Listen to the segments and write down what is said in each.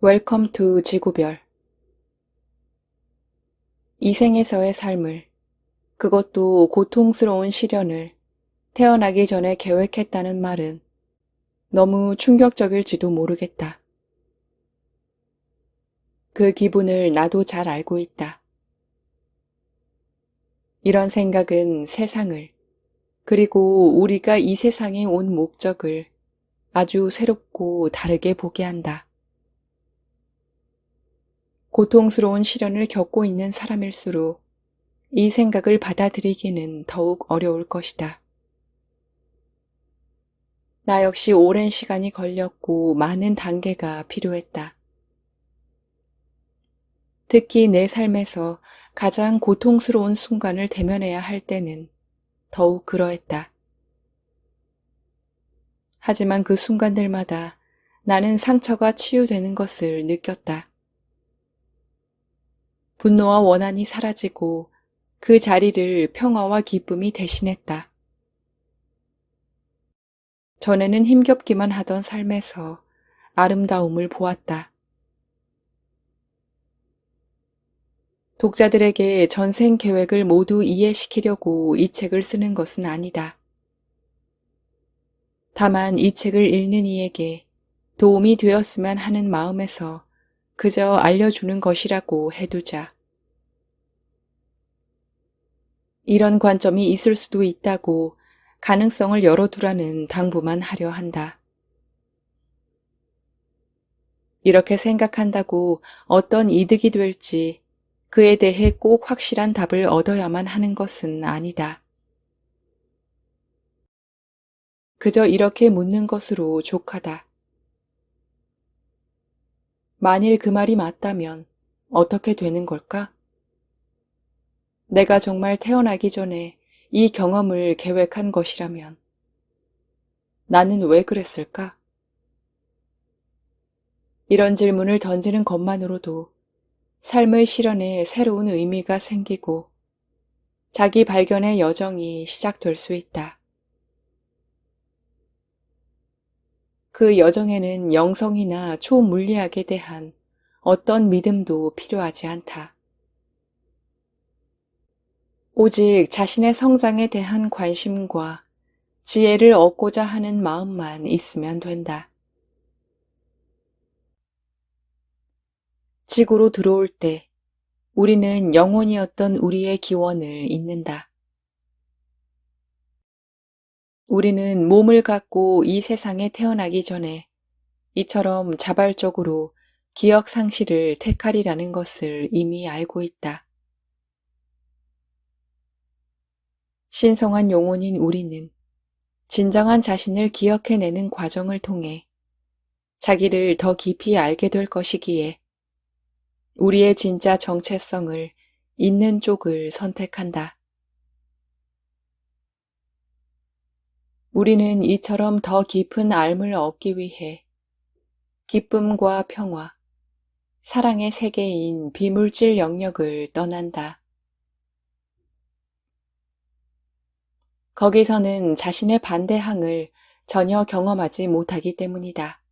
웰컴 투 지구별. 이 생에서의 삶을, 그것도 고통스러운 시련을 태어나기 전에 계획했다는 말은 너무 충격적일지도 모르겠다. 그 기분을 나도 잘 알고 있다. 이런 생각은 세상을, 그리고 우리가 이 세상에 온 목적을 아주 새롭고 다르게 보게 한다. 고통스러운 시련을 겪고 있는 사람일수록 이 생각을 받아들이기는 더욱 어려울 것이다. 나 역시 오랜 시간이 걸렸고 많은 단계가 필요했다. 특히 내 삶에서 가장 고통스러운 순간을 대면해야 할 때는 더욱 그러했다. 하지만 그 순간들마다 나는 상처가 치유되는 것을 느꼈다. 분노와 원한이 사라지고 그 자리를 평화와 기쁨이 대신했다. 전에는 힘겹기만 하던 삶에서 아름다움을 보았다. 독자들에게 전생 계획을 모두 이해시키려고 이 책을 쓰는 것은 아니다. 다만 이 책을 읽는 이에게 도움이 되었으면 하는 마음에서 그저 알려주는 것이라고 해두자. 이런 관점이 있을 수도 있다고 가능성을 열어두라는 당부만 하려 한다. 이렇게 생각한다고 어떤 이득이 될지 그에 대해 꼭 확실한 답을 얻어야만 하는 것은 아니다. 그저 이렇게 묻는 것으로 족하다. 만일 그 말이 맞다면 어떻게 되는 걸까? 내가 정말 태어나기 전에 이 경험을 계획한 것이라면 나는 왜 그랬을까? 이런 질문을 던지는 것만으로도 삶의 실현에 새로운 의미가 생기고 자기 발견의 여정이 시작될 수 있다. 그 여정에는 영성이나 초물리학에 대한 어떤 믿음도 필요하지 않다. 오직 자신의 성장에 대한 관심과 지혜를 얻고자 하는 마음만 있으면 된다. 지구로 들어올 때 우리는 영혼이었던 우리의 기원을 잊는다. 우리는 몸을 갖고 이 세상에 태어나기 전에 이처럼 자발적으로 기억 상실을 택하리라는 것을 이미 알고 있다. 신성한 영혼인 우리는 진정한 자신을 기억해내는 과정을 통해 자기를 더 깊이 알게 될 것이기에 우리의 진짜 정체성을 있는 쪽을 선택한다. 우리는 이처럼 더 깊은 알을 얻기 위해 기쁨과 평화, 사랑의 세계인 비물질 영역을 떠난다. 거기서는 자신의 반대항을 전혀 경험하지 못하기 때문이다.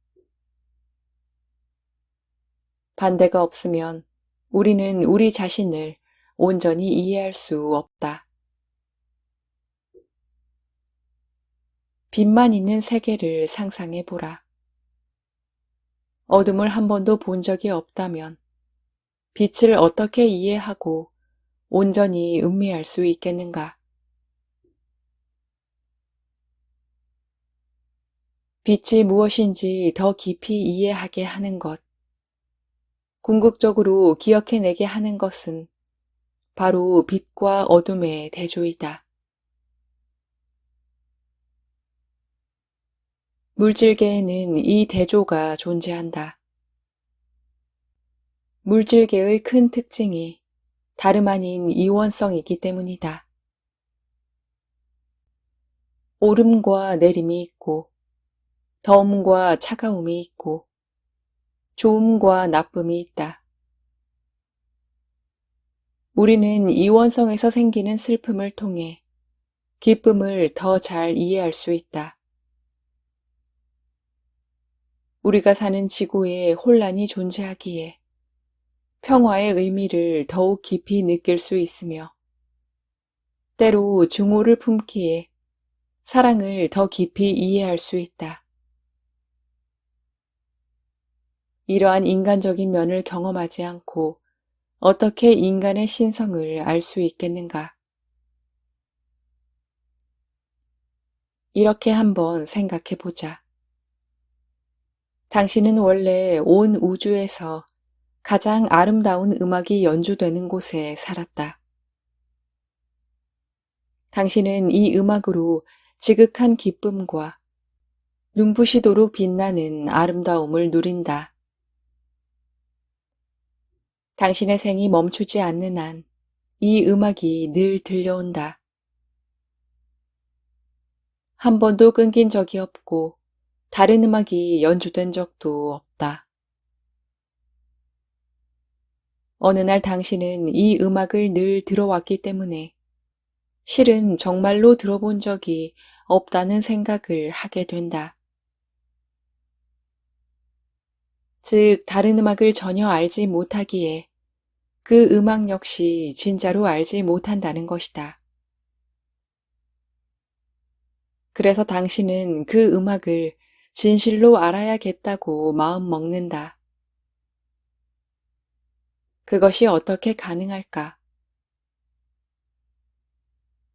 반대가 없으면 우리는 우리 자신을 온전히 이해할 수 없다. 빛만 있는 세계를 상상해 보라. 어둠을 한 번도 본 적이 없다면 빛을 어떻게 이해하고 온전히 음미할 수 있겠는가? 빛이 무엇인지 더 깊이 이해하게 하는 것, 궁극적으로 기억해내게 하는 것은 바로 빛과 어둠의 대조이다. 물질계에는 이 대조가 존재한다. 물질계의 큰 특징이 다름 아닌 이원성이기 때문이다. 오름과 내림이 있고, 더움과 차가움이 있고, 좋음과 나쁨이 있다. 우리는 이원성에서 생기는 슬픔을 통해 기쁨을 더 잘 이해할 수 있다. 우리가 사는 지구에 혼란이 존재하기에 평화의 의미를 더욱 깊이 느낄 수 있으며 때로 증오를 품기에 사랑을 더 깊이 이해할 수 있다. 이러한 인간적인 면을 경험하지 않고 어떻게 인간의 신성을 알 수 있겠는가? 이렇게 한번 생각해 보자. 당신은 원래 온 우주에서 가장 아름다운 음악이 연주되는 곳에 살았다. 당신은 이 음악으로 지극한 기쁨과 눈부시도록 빛나는 아름다움을 누린다. 당신의 생이 멈추지 않는 한 이 음악이 늘 들려온다. 한 번도 끊긴 적이 없고 다른 음악이 연주된 적도 없다. 어느 날 당신은 이 음악을 늘 들어왔기 때문에 실은 정말로 들어본 적이 없다는 생각을 하게 된다. 즉, 다른 음악을 전혀 알지 못하기에 그 음악 역시 진짜로 알지 못한다는 것이다. 그래서 당신은 그 음악을 진실로 알아야겠다고 마음 먹는다. 그것이 어떻게 가능할까?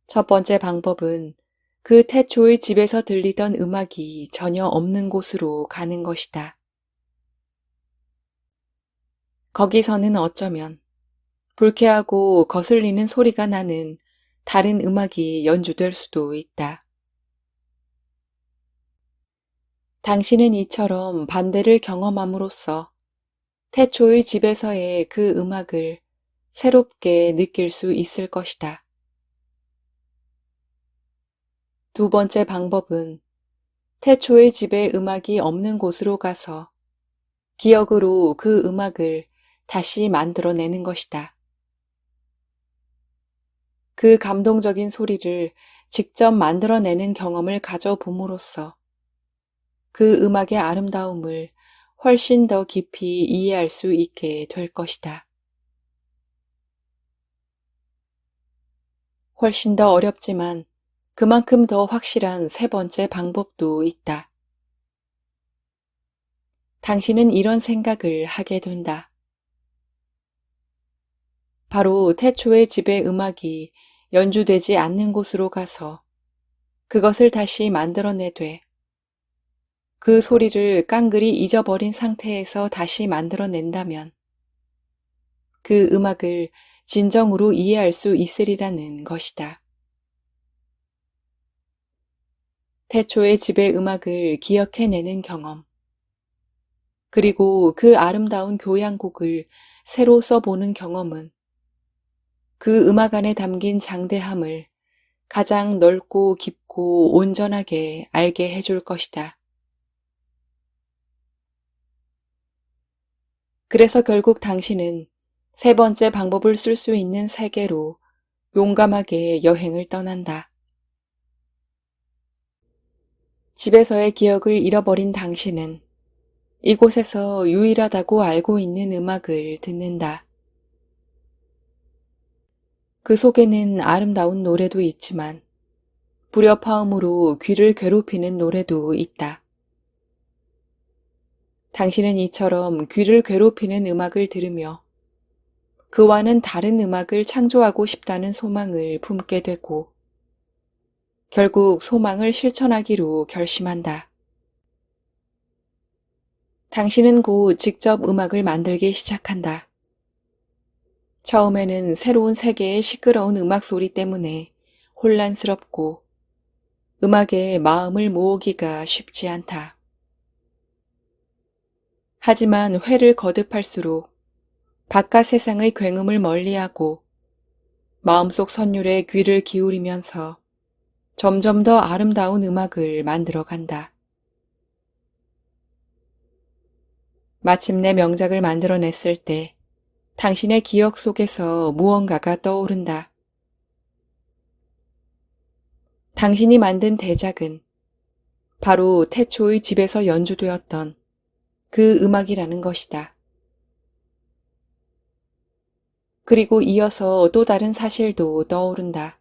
첫 번째 방법은 그 태초의 집에서 들리던 음악이 전혀 없는 곳으로 가는 것이다. 거기서는 어쩌면 불쾌하고 거슬리는 소리가 나는 다른 음악이 연주될 수도 있다. 당신은 이처럼 반대를 경험함으로써 태초의 집에서의 그 음악을 새롭게 느낄 수 있을 것이다. 두 번째 방법은 태초의 집에 음악이 없는 곳으로 가서 기억으로 그 음악을 다시 만들어내는 것이다. 그 감동적인 소리를 직접 만들어내는 경험을 가져봄으로써 그 음악의 아름다움을 훨씬 더 깊이 이해할 수 있게 될 것이다. 훨씬 더 어렵지만 그만큼 더 확실한 세 번째 방법도 있다. 당신은 이런 생각을 하게 된다. 바로 태초의 집의 음악이 연주되지 않는 곳으로 가서 그것을 다시 만들어내되 그 소리를 깡그리 잊어버린 상태에서 다시 만들어낸다면 그 음악을 진정으로 이해할 수 있으리라는 것이다. 태초의 집의 음악을 기억해내는 경험, 그리고 그 아름다운 교향곡을 새로 써보는 경험은 그 음악 안에 담긴 장대함을 가장 넓고 깊고 온전하게 알게 해줄 것이다. 그래서 결국 당신은 세 번째 방법을 쓸 수 있는 세계로 용감하게 여행을 떠난다. 집에서의 기억을 잃어버린 당신은 이곳에서 유일하다고 알고 있는 음악을 듣는다. 그 속에는 아름다운 노래도 있지만 불협화음으로 귀를 괴롭히는 노래도 있다. 당신은 이처럼 귀를 괴롭히는 음악을 들으며 그와는 다른 음악을 창조하고 싶다는 소망을 품게 되고 결국 소망을 실천하기로 결심한다. 당신은 곧 직접 음악을 만들기 시작한다. 처음에는 새로운 세계의 시끄러운 음악 소리 때문에 혼란스럽고 음악에 마음을 모으기가 쉽지 않다. 하지만 회를 거듭할수록 바깥 세상의 굉음을 멀리하고 마음속 선율에 귀를 기울이면서 점점 더 아름다운 음악을 만들어간다. 마침내 명작을 만들어냈을 때 당신의 기억 속에서 무언가가 떠오른다. 당신이 만든 대작은 바로 태초의 집에서 연주되었던 그 음악이라는 것이다. 그리고 이어서 또 다른 사실도 떠오른다.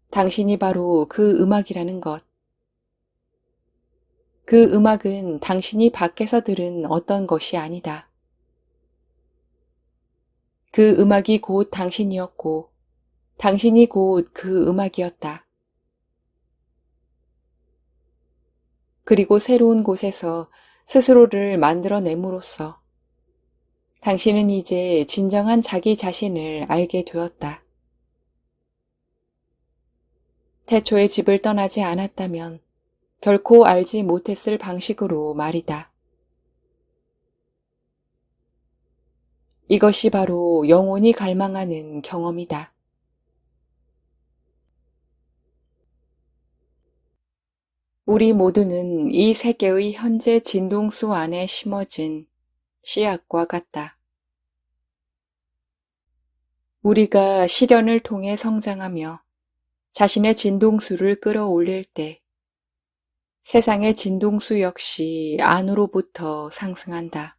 당신이 바로 그 음악이라는 것. 그 음악은 당신이 밖에서 들은 어떤 것이 아니다. 그 음악이 곧 당신이었고, 당신이 곧 그 음악이었다. 그리고 새로운 곳에서 스스로를 만들어냄으로써 당신은 이제 진정한 자기 자신을 알게 되었다. 태초에 집을 떠나지 않았다면 결코 알지 못했을 방식으로 말이다. 이것이 바로 영혼이 갈망하는 경험이다. 우리 모두는 이 세계의 현재 진동수 안에 심어진 씨앗과 같다. 우리가 시련을 통해 성장하며 자신의 진동수를 끌어올릴 때 세상의 진동수 역시 안으로부터 상승한다.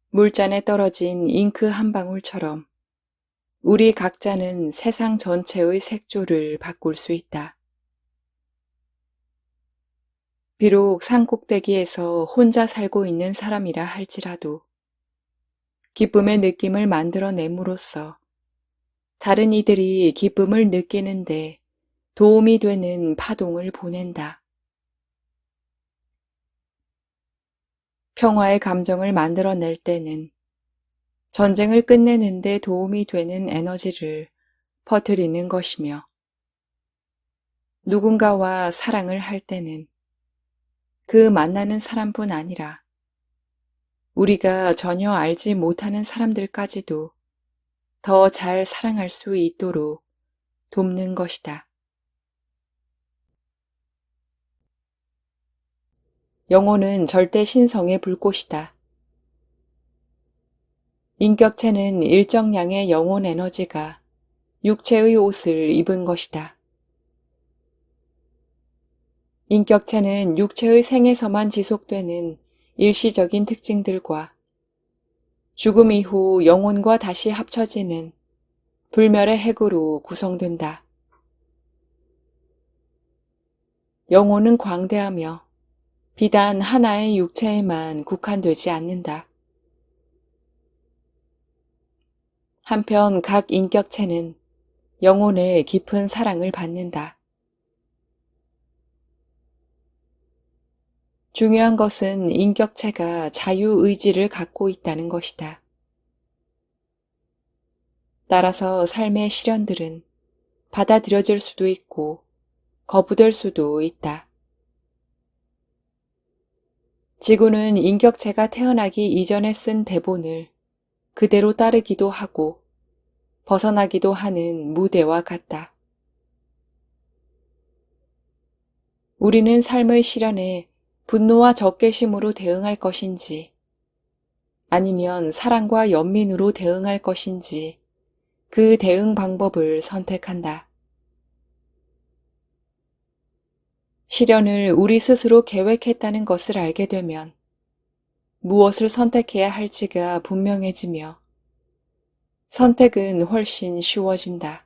물잔에 떨어진 잉크 한 방울처럼 우리 각자는 세상 전체의 색조를 바꿀 수 있다. 비록 산 꼭대기에서 혼자 살고 있는 사람이라 할지라도 기쁨의 느낌을 만들어냄으로써 다른 이들이 기쁨을 느끼는데 도움이 되는 파동을 보낸다. 평화의 감정을 만들어낼 때는 전쟁을 끝내는 데 도움이 되는 에너지를 퍼뜨리는 것이며 누군가와 사랑을 할 때는 그 만나는 사람뿐 아니라 우리가 전혀 알지 못하는 사람들까지도 더 잘 사랑할 수 있도록 돕는 것이다. 영혼은 절대 신성의 불꽃이다. 인격체는 일정량의 영혼 에너지가 육체의 옷을 입은 것이다. 인격체는 육체의 생에서만 지속되는 일시적인 특징들과 죽음 이후 영혼과 다시 합쳐지는 불멸의 핵으로 구성된다. 영혼은 광대하며 비단 하나의 육체에만 국한되지 않는다. 한편 각 인격체는 영혼의 깊은 사랑을 받는다. 중요한 것은 인격체가 자유의지를 갖고 있다는 것이다. 따라서 삶의 시련들은 받아들여질 수도 있고 거부될 수도 있다. 지구는 인격체가 태어나기 이전에 쓴 대본을 그대로 따르기도 하고 벗어나기도 하는 무대와 같다. 우리는 삶의 시련에 분노와 적개심으로 대응할 것인지 아니면 사랑과 연민으로 대응할 것인지 그 대응 방법을 선택한다. 시련을 우리 스스로 계획했다는 것을 알게 되면 무엇을 선택해야 할지가 분명해지며 선택은 훨씬 쉬워진다.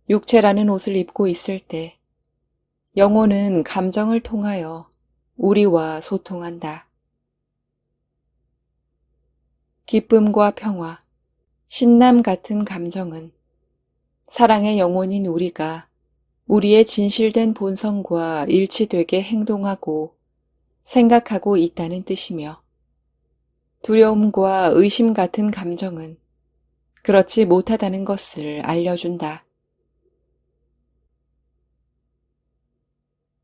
육체라는 옷을 입고 있을 때 영혼은 감정을 통하여 우리와 소통한다. 기쁨과 평화, 신남 같은 감정은 사랑의 영혼인 우리가 우리의 진실된 본성과 일치되게 행동하고 생각하고 있다는 뜻이며 두려움과 의심 같은 감정은 그렇지 못하다는 것을 알려준다.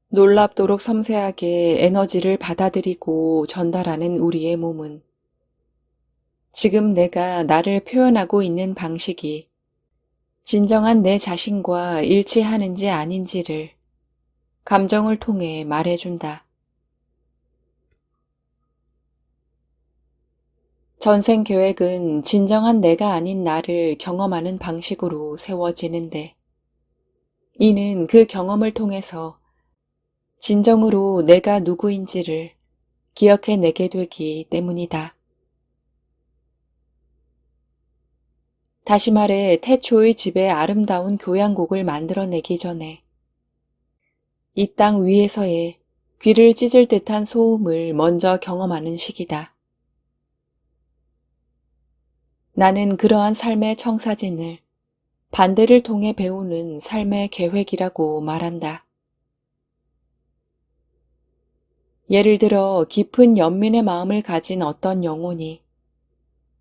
놀랍도록 섬세하게 에너지를 받아들이고 전달하는 우리의 몸은 지금 내가 나를 표현하고 있는 방식이 진정한 내 자신과 일치하는지 아닌지를 감정을 통해 말해준다. 전생 계획은 진정한 내가 아닌 나를 경험하는 방식으로 세워지는데 이는 그 경험을 통해서 진정으로 내가 누구인지를 기억해내게 되기 때문이다. 다시 말해 태초의 집에 아름다운 교향곡을 만들어내기 전에 이 땅 위에서의 귀를 찢을 듯한 소음을 먼저 경험하는 시기다. 나는 그러한 삶의 청사진을 반대를 통해 배우는 삶의 계획이라고 말한다. 예를 들어 깊은 연민의 마음을 가진 어떤 영혼이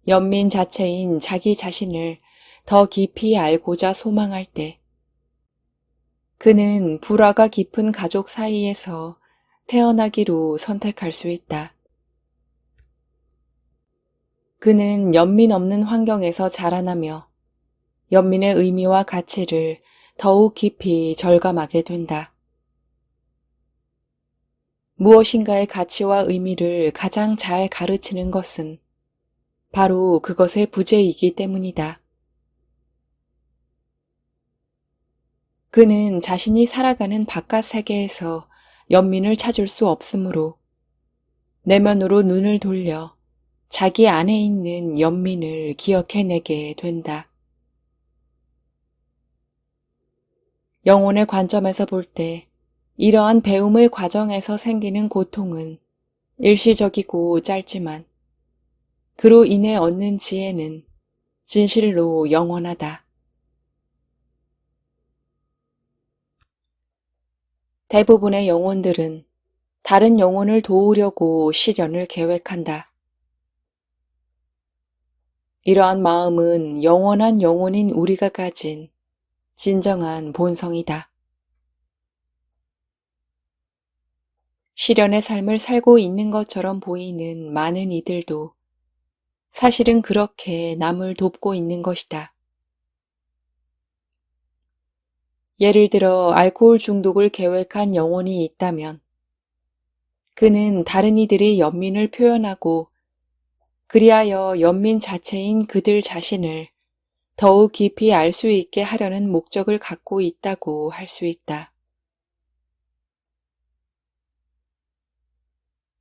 연민 자체인 자기 자신을 더 깊이 알고자 소망할 때 그는 불화가 깊은 가족 사이에서 태어나기로 선택할 수 있다. 그는 연민 없는 환경에서 자라나며 연민의 의미와 가치를 더욱 깊이 절감하게 된다. 무엇인가의 가치와 의미를 가장 잘 가르치는 것은 바로 그것의 부재이기 때문이다. 그는 자신이 살아가는 바깥 세계에서 연민을 찾을 수 없으므로 내면으로 눈을 돌려 자기 안에 있는 연민을 기억해내게 된다. 영혼의 관점에서 볼 때 이러한 배움의 과정에서 생기는 고통은 일시적이고 짧지만 그로 인해 얻는 지혜는 진실로 영원하다. 대부분의 영혼들은 다른 영혼을 도우려고 시련을 계획한다. 이러한 마음은 영원한 영혼인 우리가 가진 진정한 본성이다. 시련의 삶을 살고 있는 것처럼 보이는 많은 이들도 사실은 그렇게 남을 돕고 있는 것이다. 예를 들어 알코올 중독을 계획한 영혼이 있다면 그는 다른 이들이 연민을 표현하고 그리하여 연민 자체인 그들 자신을 더욱 깊이 알 수 있게 하려는 목적을 갖고 있다고 할 수 있다.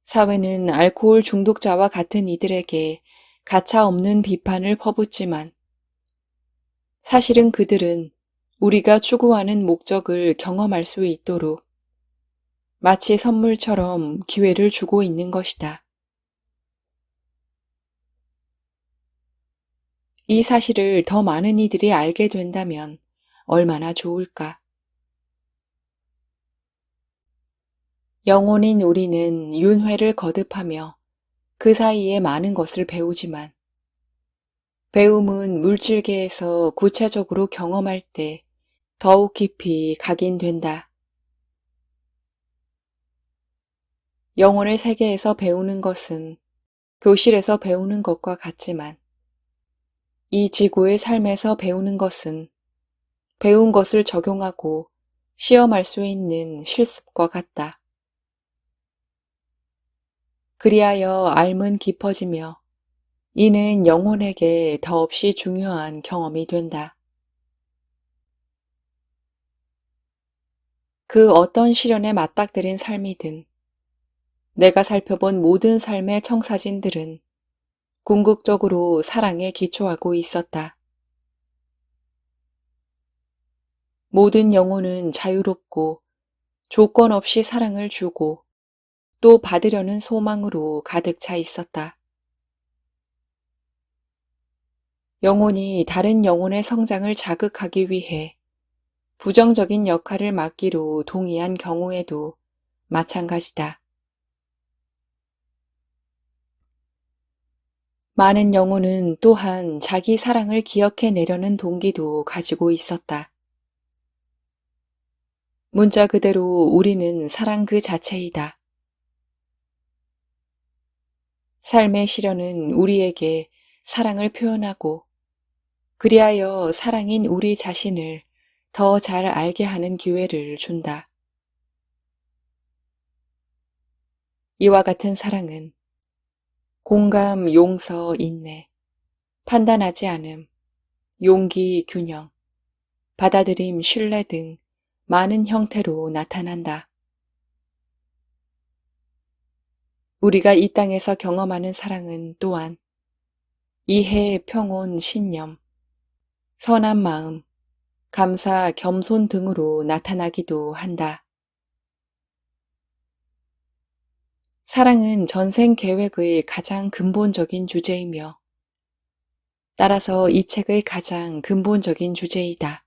사회는 알코올 중독자와 같은 이들에게 가차없는 비판을 퍼붓지만 사실은 그들은 우리가 추구하는 목적을 경험할 수 있도록 마치 선물처럼 기회를 주고 있는 것이다. 이 사실을 더 많은 이들이 알게 된다면 얼마나 좋을까? 영혼인 우리는 윤회를 거듭하며 그 사이에 많은 것을 배우지만 배움은 물질계에서 구체적으로 경험할 때 더욱 깊이 각인된다. 영혼의 세계에서 배우는 것은 교실에서 배우는 것과 같지만 이 지구의 삶에서 배우는 것은 배운 것을 적용하고 시험할 수 있는 실습과 같다. 그리하여 알은 깊어지며 이는 영혼에게 더없이 중요한 경험이 된다. 그 어떤 시련에 맞닥뜨린 삶이든 내가 살펴본 모든 삶의 청사진들은 궁극적으로 사랑에 기초하고 있었다. 모든 영혼은 자유롭고 조건 없이 사랑을 주고 또 받으려는 소망으로 가득 차 있었다. 영혼이 다른 영혼의 성장을 자극하기 위해 부정적인 역할을 맡기로 동의한 경우에도 마찬가지다. 많은 영혼은 또한 자기 사랑을 기억해내려는 동기도 가지고 있었다. 문자 그대로 우리는 사랑 그 자체이다. 삶의 시련은 우리에게 사랑을 표현하고 그리하여 사랑인 우리 자신을 더 잘 알게 하는 기회를 준다. 이와 같은 사랑은 공감, 용서, 인내, 판단하지 않음, 용기, 균형, 받아들임, 신뢰 등 많은 형태로 나타난다. 우리가 이 땅에서 경험하는 사랑은 또한 이해, 평온, 신념, 선한 마음, 감사, 겸손 등으로 나타나기도 한다. 사랑은 전생 계획의 가장 근본적인 주제이며 따라서 이 책의 가장 근본적인 주제이다.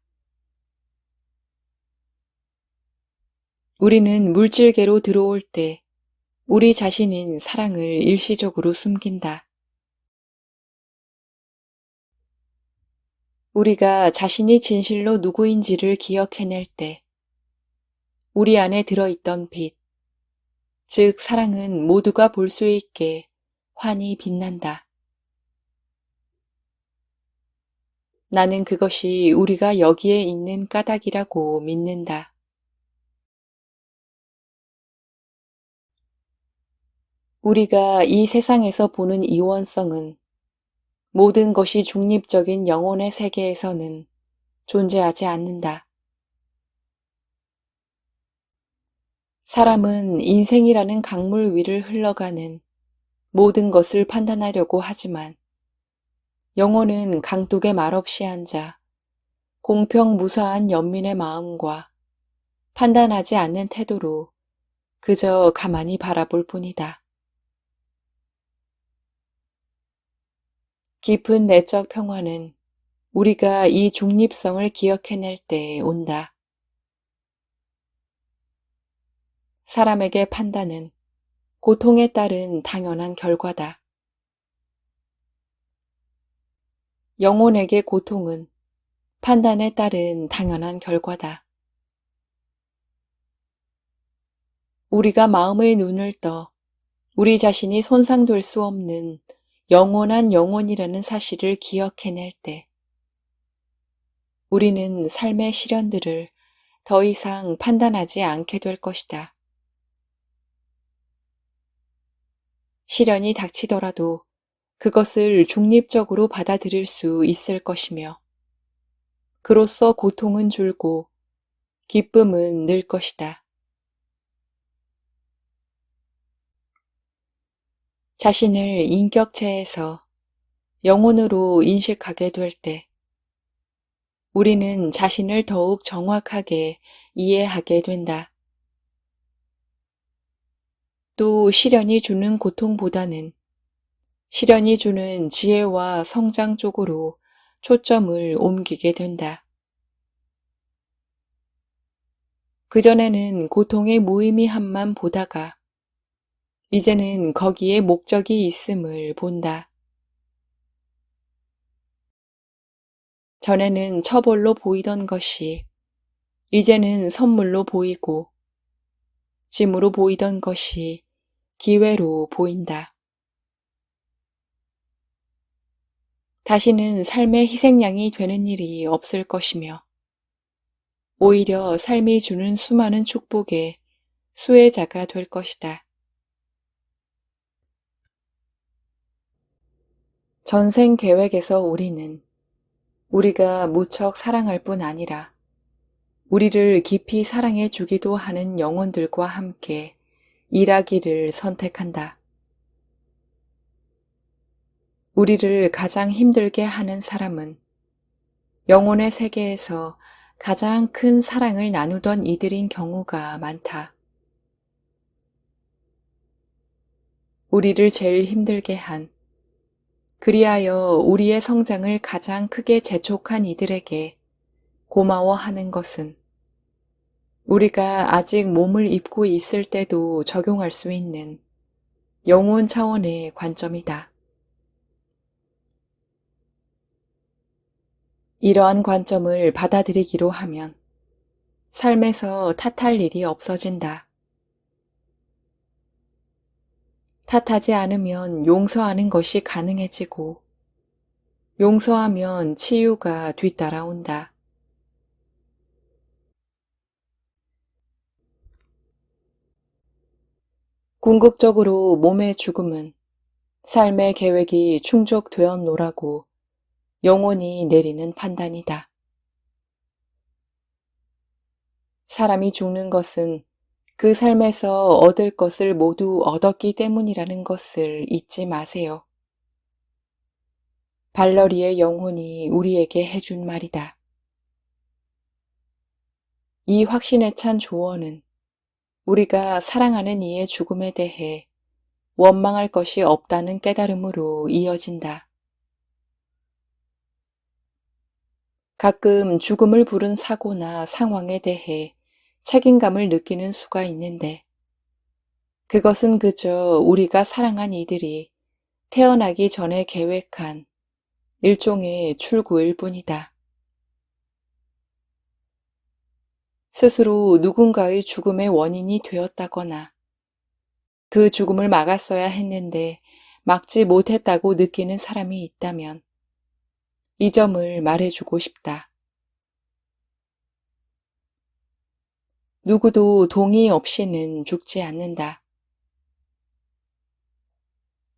우리는 물질계로 들어올 때 우리 자신인 사랑을 일시적으로 숨긴다. 우리가 자신이 진실로 누구인지를 기억해낼 때 우리 안에 들어있던 빛, 즉 사랑은 모두가 볼 수 있게 환히 빛난다. 나는 그것이 우리가 여기에 있는 까닭이라고 믿는다. 우리가 이 세상에서 보는 이원성은 모든 것이 중립적인 영혼의 세계에서는 존재하지 않는다. 사람은 인생이라는 강물 위를 흘러가는 모든 것을 판단하려고 하지만 영혼은 강둑에 말없이 앉아 공평무사한 연민의 마음과 판단하지 않는 태도로 그저 가만히 바라볼 뿐이다. 깊은 내적 평화는 우리가 이 중립성을 기억해낼 때 온다. 사람에게 판단은 고통에 따른 당연한 결과다. 영혼에게 고통은 판단에 따른 당연한 결과다. 우리가 마음의 눈을 떠 우리 자신이 손상될 수 없는 영원한 영혼이라는 사실을 기억해낼 때 우리는 삶의 시련들을 더 이상 판단하지 않게 될 것이다. 시련이 닥치더라도 그것을 중립적으로 받아들일 수 있을 것이며 그로써 고통은 줄고 기쁨은 늘 것이다. 자신을 인격체에서 영혼으로 인식하게 될 때 우리는 자신을 더욱 정확하게 이해하게 된다. 또 시련이 주는 고통보다는 시련이 주는 지혜와 성장 쪽으로 초점을 옮기게 된다. 그전에는 고통의 무의미함만 보다가 이제는 거기에 목적이 있음을 본다. 전에는 처벌로 보이던 것이 이제는 선물로 보이고 짐으로 보이던 것이 기회로 보인다. 다시는 삶의 희생양이 되는 일이 없을 것이며 오히려 삶이 주는 수많은 축복의 수혜자가 될 것이다. 전생 계획에서 우리는 우리가 무척 사랑할 뿐 아니라 우리를 깊이 사랑해 주기도 하는 영혼들과 함께 일하기를 선택한다. 우리를 가장 힘들게 하는 사람은 영혼의 세계에서 가장 큰 사랑을 나누던 이들인 경우가 많다. 우리를 제일 힘들게 한, 그리하여 우리의 성장을 가장 크게 재촉한 이들에게 고마워하는 것은 우리가 아직 몸을 입고 있을 때도 적용할 수 있는 영혼 차원의 관점이다. 이러한 관점을 받아들이기로 하면 삶에서 탓할 일이 없어진다. 탓하지 않으면 용서하는 것이 가능해지고 용서하면 치유가 뒤따라온다. 궁극적으로 몸의 죽음은 삶의 계획이 충족되었노라고 영원히 내리는 판단이다. 사람이 죽는 것은 그 삶에서 얻을 것을 모두 얻었기 때문이라는 것을 잊지 마세요. 발러리의 영혼이 우리에게 해준 말이다. 이 확신에 찬 조언은 우리가 사랑하는 이의 죽음에 대해 원망할 것이 없다는 깨달음으로 이어진다. 가끔 죽음을 부른 사고나 상황에 대해 책임감을 느끼는 수가 있는데 그것은 그저 우리가 사랑한 이들이 태어나기 전에 계획한 일종의 출구일 뿐이다. 스스로 누군가의 죽음의 원인이 되었다거나 그 죽음을 막았어야 했는데 막지 못했다고 느끼는 사람이 있다면 이 점을 말해주고 싶다. 누구도 동의 없이는 죽지 않는다.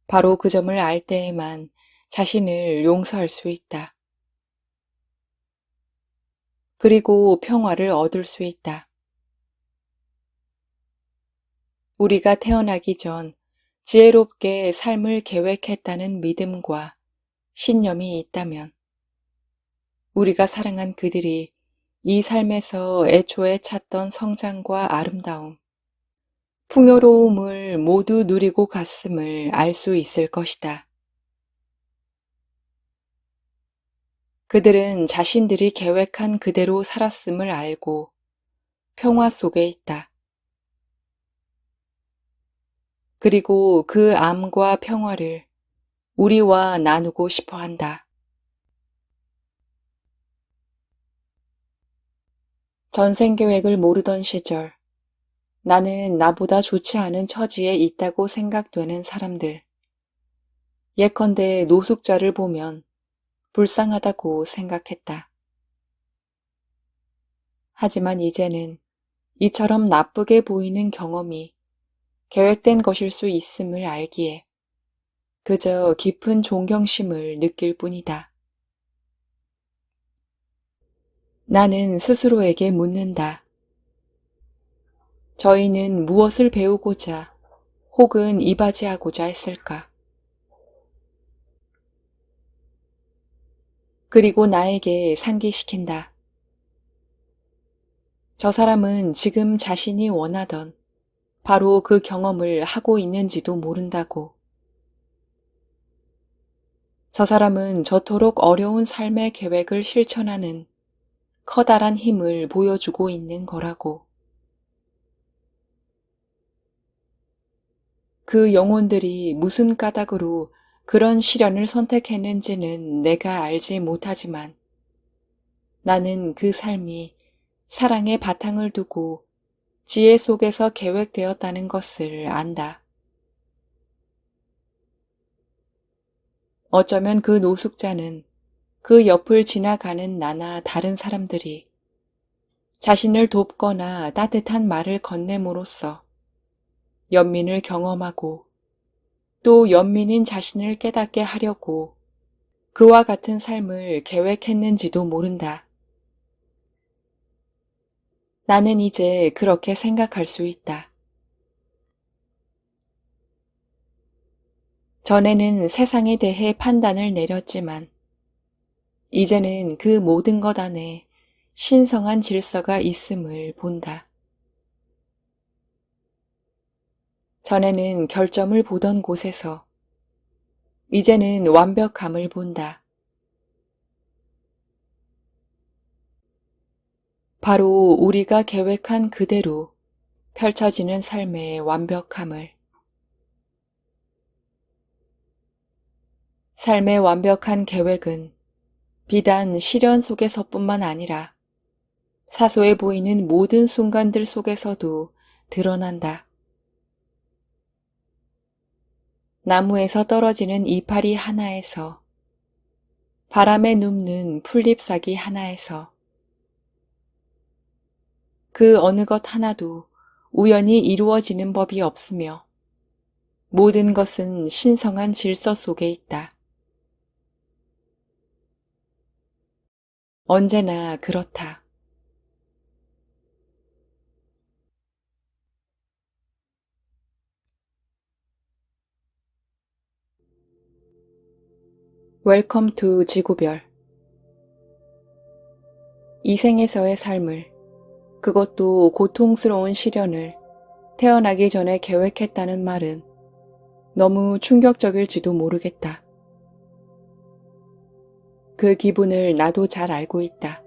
바로 그 점을 알 때에만 자신을 용서할 수 있다. 그리고 평화를 얻을 수 있다. 우리가 태어나기 전 지혜롭게 삶을 계획했다는 믿음과 신념이 있다면 우리가 사랑한 그들이 이 삶에서 애초에 찾던 성장과 아름다움, 풍요로움을 모두 누리고 갔음을 알 수 있을 것이다. 그들은 자신들이 계획한 그대로 살았음을 알고 평화 속에 있다. 그리고 그 암과 평화를 우리와 나누고 싶어 한다. 전생 계획을 모르던 시절, 나는 나보다 좋지 않은 처지에 있다고 생각되는 사람들, 예컨대 노숙자를 보면 불쌍하다고 생각했다. 하지만 이제는 이처럼 나쁘게 보이는 경험이 계획된 것일 수 있음을 알기에 그저 깊은 존경심을 느낄 뿐이다. 나는 스스로에게 묻는다. 저희는 무엇을 배우고자 혹은 이바지하고자 했을까? 그리고 나에게 상기시킨다. 저 사람은 지금 자신이 원하던 바로 그 경험을 하고 있는지도 모른다고. 저 사람은 저토록 어려운 삶의 계획을 실천하는 커다란 힘을 보여주고 있는 거라고. 그 영혼들이 무슨 까닭으로 그런 시련을 선택했는지는 내가 알지 못하지만 나는 그 삶이 사랑의 바탕을 두고 지혜 속에서 계획되었다는 것을 안다. 어쩌면 그 노숙자는 그 옆을 지나가는 나나 다른 사람들이 자신을 돕거나 따뜻한 말을 건네므로써 연민을 경험하고 또 연민인 자신을 깨닫게 하려고 그와 같은 삶을 계획했는지도 모른다. 나는 이제 그렇게 생각할 수 있다. 전에는 세상에 대해 판단을 내렸지만 이제는 그 모든 것 안에 신성한 질서가 있음을 본다. 전에는 결점을 보던 곳에서 이제는 완벽함을 본다. 바로 우리가 계획한 그대로 펼쳐지는 삶의 완벽함을. 삶의 완벽한 계획은 비단 시련 속에서뿐만 아니라 사소해 보이는 모든 순간들 속에서도 드러난다. 나무에서 떨어지는 이파리 하나에서, 바람에 눕는 풀잎사기 하나에서, 그 어느 것 하나도 우연히 이루어지는 법이 없으며 모든 것은 신성한 질서 속에 있다. 언제나 그렇다. 웰컴 투 지구별. 이 생에서의 삶을, 그것도 고통스러운 시련을 태어나기 전에 계획했다는 말은 너무 충격적일지도 모르겠다. 그 기분을 나도 잘 알고 있다.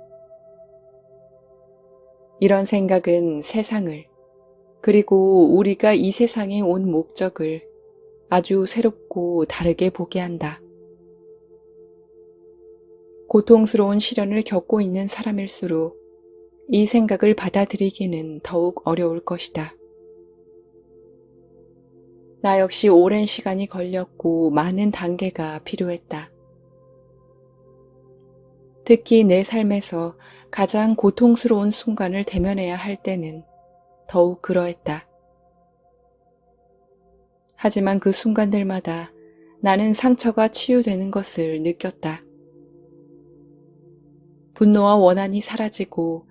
이런 생각은 세상을, 그리고 우리가 이 세상에 온 목적을 아주 새롭고 다르게 보게 한다. 고통스러운 시련을 겪고 있는 사람일수록 이 생각을 받아들이기는 더욱 어려울 것이다. 나 역시 오랜 시간이 걸렸고 많은 단계가 필요했다. 특히 내 삶에서 가장 고통스러운 순간을 대면해야 할 때는 더욱 그러했다. 하지만 그 순간들마다 나는 상처가 치유되는 것을 느꼈다. 분노와 원한이 사라지고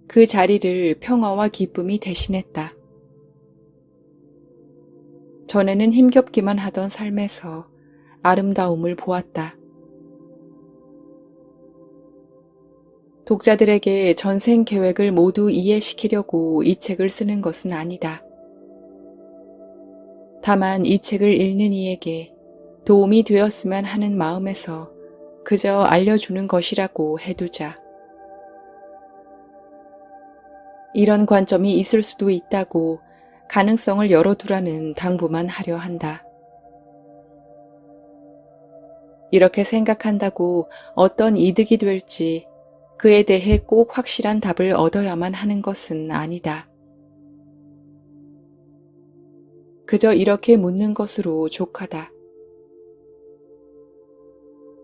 그 자리를 평화와 기쁨이 대신했다. 전에는 힘겹기만 하던 삶에서 아름다움을 보았다. 독자들에게 전생 계획을 모두 이해시키려고 이 책을 쓰는 것은 아니다. 다만 이 책을 읽는 이에게 도움이 되었으면 하는 마음에서 그저 알려주는 것이라고 해두자. 이런 관점이 있을 수도 있다고 가능성을 열어두라는 당부만 하려 한다. 이렇게 생각한다고 어떤 이득이 될지 그에 대해 꼭 확실한 답을 얻어야만 하는 것은 아니다. 그저 이렇게 묻는 것으로 족하다.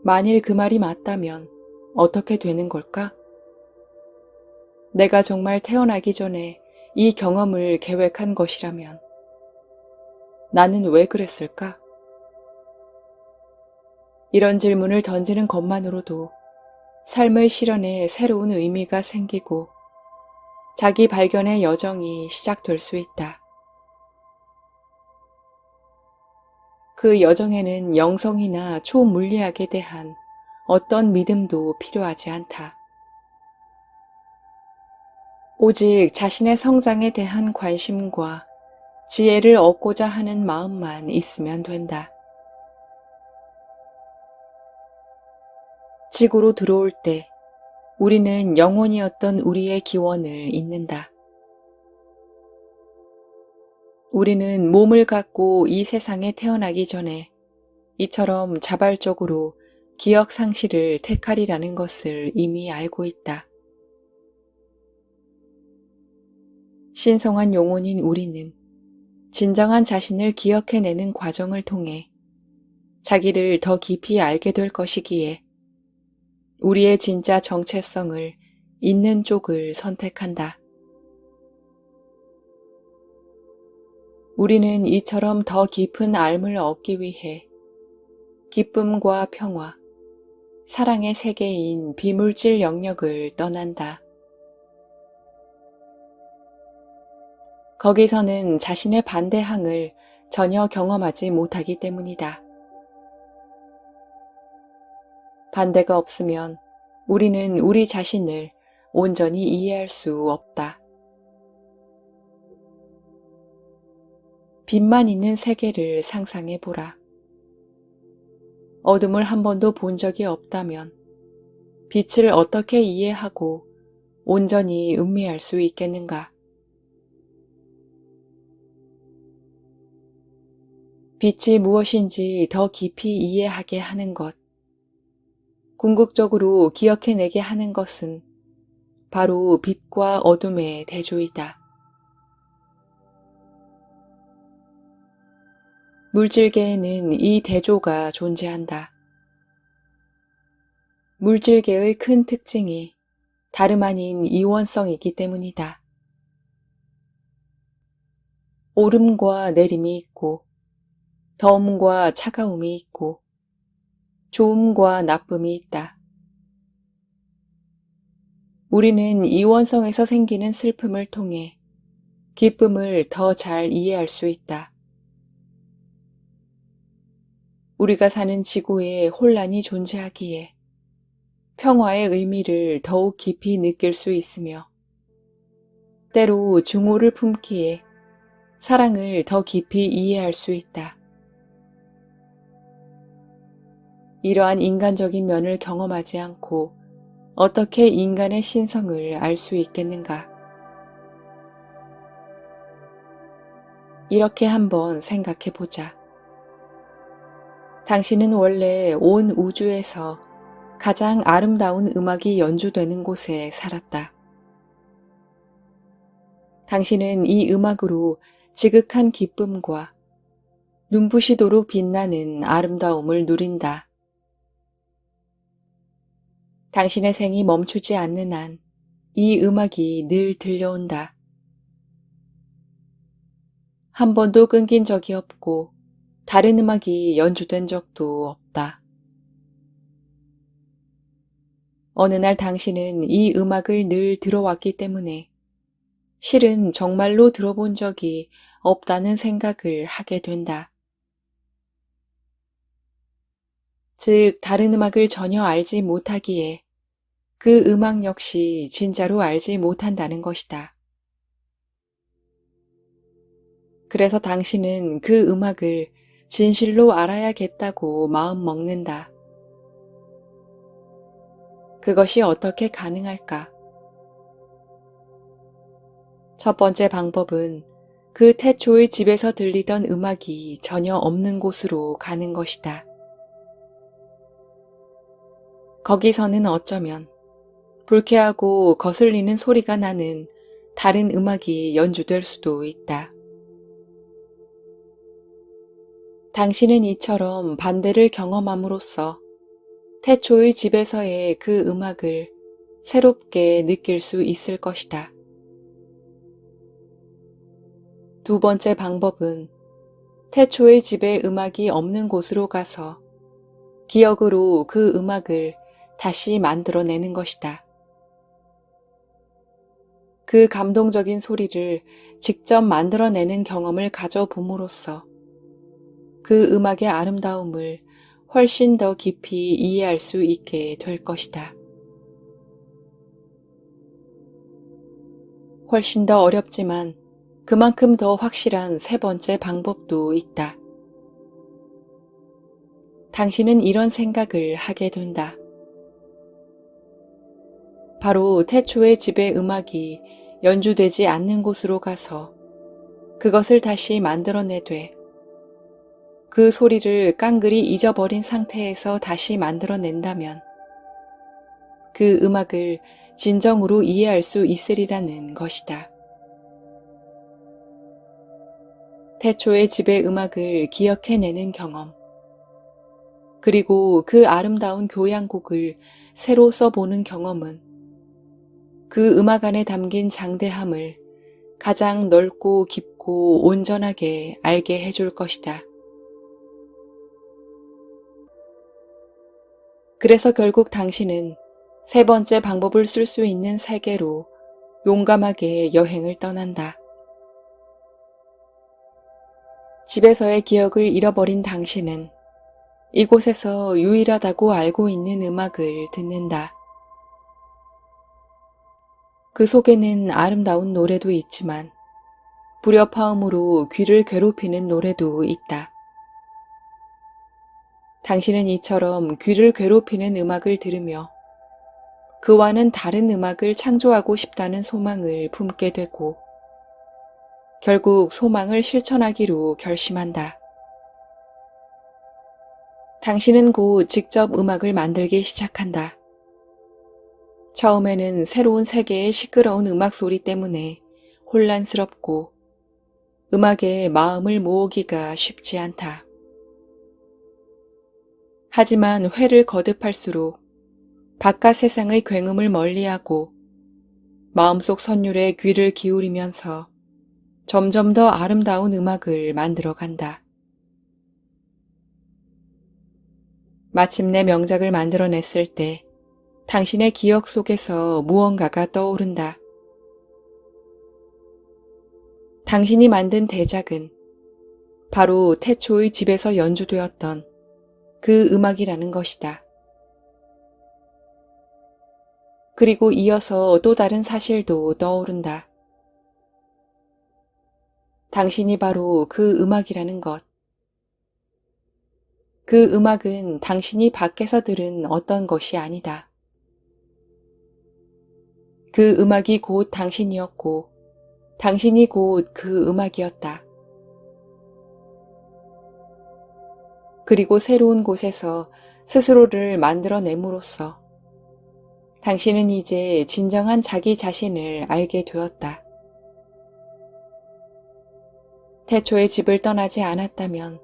만일 그 말이 맞다면 어떻게 되는 걸까? 내가 정말 태어나기 전에 이 경험을 계획한 것이라면 나는 왜 그랬을까? 이런 질문을 던지는 것만으로도 삶의 실현에 새로운 의미가 생기고 자기 발견의 여정이 시작될 수 있다. 그 여정에는 영성이나 초물리학에 대한 어떤 믿음도 필요하지 않다. 오직 자신의 성장에 대한 관심과 지혜를 얻고자 하는 마음만 있으면 된다. 지구로 들어올 때 우리는 영혼이었던 우리의 기원을 잊는다. 우리는 몸을 갖고 이 세상에 태어나기 전에 이처럼 자발적으로 기억 상실을 택하리라는 것을 이미 알고 있다. 신성한 영혼인 우리는 진정한 자신을 기억해내는 과정을 통해 자기를 더 깊이 알게 될 것이기에 우리의 진짜 정체성을 있는 쪽을 선택한다. 우리는 이처럼 더 깊은 알을 얻기 위해 기쁨과 평화, 사랑의 세계인 비물질 영역을 떠난다. 거기서는 자신의 반대항을 전혀 경험하지 못하기 때문이다. 반대가 없으면 우리는 우리 자신을 온전히 이해할 수 없다. 빛만 있는 세계를 상상해 보라. 어둠을 한 번도 본 적이 없다면 빛을 어떻게 이해하고 온전히 음미할 수 있겠는가? 빛이 무엇인지 더 깊이 이해하게 하는 것, 궁극적으로 기억해내게 하는 것은 바로 빛과 어둠의 대조이다. 물질계에는 이 대조가 존재한다. 물질계의 큰 특징이 다름 아닌 이원성이기 때문이다. 오름과 내림이 있고, 더움과 차가움이 있고, 좋음과 나쁨이 있다. 우리는 이원성에서 생기는 슬픔을 통해 기쁨을 더 잘 이해할 수 있다. 우리가 사는 지구에 혼란이 존재하기에 평화의 의미를 더욱 깊이 느낄 수 있으며 때로 증오를 품기에 사랑을 더 깊이 이해할 수 있다. 이러한 인간적인 면을 경험하지 않고 어떻게 인간의 신성을 알 수 있겠는가? 이렇게 한번 생각해 보자. 당신은 원래 온 우주에서 가장 아름다운 음악이 연주되는 곳에 살았다. 당신은 이 음악으로 지극한 기쁨과 눈부시도록 빛나는 아름다움을 누린다. 당신의 생이 멈추지 않는 한 이 음악이 늘 들려온다. 한 번도 끊긴 적이 없고 다른 음악이 연주된 적도 없다. 어느 날 당신은 이 음악을 늘 들어왔기 때문에 실은 정말로 들어본 적이 없다는 생각을 하게 된다. 즉, 다른 음악을 전혀 알지 못하기에 그 음악 역시 진짜로 알지 못한다는 것이다. 그래서 당신은 그 음악을 진실로 알아야겠다고 마음 먹는다. 그것이 어떻게 가능할까? 첫 번째 방법은 그 태초의 집에서 들리던 음악이 전혀 없는 곳으로 가는 것이다. 거기서는 어쩌면 불쾌하고 거슬리는 소리가 나는 다른 음악이 연주될 수도 있다. 당신은 이처럼 반대를 경험함으로써 태초의 집에서의 그 음악을 새롭게 느낄 수 있을 것이다. 두 번째 방법은 태초의 집에 음악이 없는 곳으로 가서 기억으로 그 음악을 다시 만들어내는 것이다. 그 감동적인 소리를 직접 만들어내는 경험을 가져봄으로써 그 음악의 아름다움을 훨씬 더 깊이 이해할 수 있게 될 것이다. 훨씬 더 어렵지만 그만큼 더 확실한 세 번째 방법도 있다. 당신은 이런 생각을 하게 된다. 바로 태초의 집의 음악이 연주되지 않는 곳으로 가서 그것을 다시 만들어내되 그 소리를 깡그리 잊어버린 상태에서 다시 만들어낸다면 그 음악을 진정으로 이해할 수 있으리라는 것이다. 태초의 집의 음악을 기억해내는 경험, 그리고 그 아름다운 교향곡을 새로 써보는 경험은 그 음악 안에 담긴 장대함을 가장 넓고 깊고 온전하게 알게 해줄 것이다. 그래서 결국 당신은 세 번째 방법을 쓸 수 있는 세계로 용감하게 여행을 떠난다. 집에서의 기억을 잃어버린 당신은 이곳에서 유일하다고 알고 있는 음악을 듣는다. 그 속에는 아름다운 노래도 있지만 불협화음으로 귀를 괴롭히는 노래도 있다. 당신은 이처럼 귀를 괴롭히는 음악을 들으며 그와는 다른 음악을 창조하고 싶다는 소망을 품게 되고 결국 소망을 실천하기로 결심한다. 당신은 곧 직접 음악을 만들기 시작한다. 처음에는 새로운 세계의 시끄러운 음악 소리 때문에 혼란스럽고 음악에 마음을 모으기가 쉽지 않다. 하지만 회를 거듭할수록 바깥 세상의 굉음을 멀리하고 마음속 선율에 귀를 기울이면서 점점 더 아름다운 음악을 만들어간다. 마침내 명작을 만들어냈을 때 당신의 기억 속에서 무언가가 떠오른다. 당신이 만든 대작은 바로 태초의 집에서 연주되었던 그 음악이라는 것이다. 그리고 이어서 또 다른 사실도 떠오른다. 당신이 바로 그 음악이라는 것. 그 음악은 당신이 밖에서 들은 어떤 것이 아니다. 그 음악이 곧 당신이었고, 당신이 곧 그 음악이었다. 그리고 새로운 곳에서 스스로를 만들어냄으로써 당신은 이제 진정한 자기 자신을 알게 되었다. 태초에 집을 떠나지 않았다면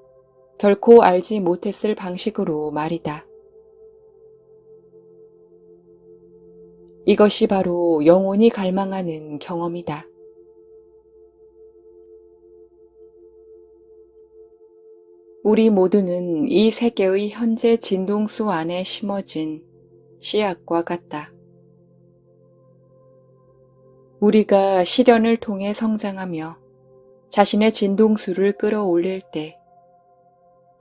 결코 알지 못했을 방식으로 말이다. 이것이 바로 영혼이 갈망하는 경험이다. 우리 모두는 이 세계의 현재 진동수 안에 심어진 씨앗과 같다. 우리가 시련을 통해 성장하며 자신의 진동수를 끌어올릴 때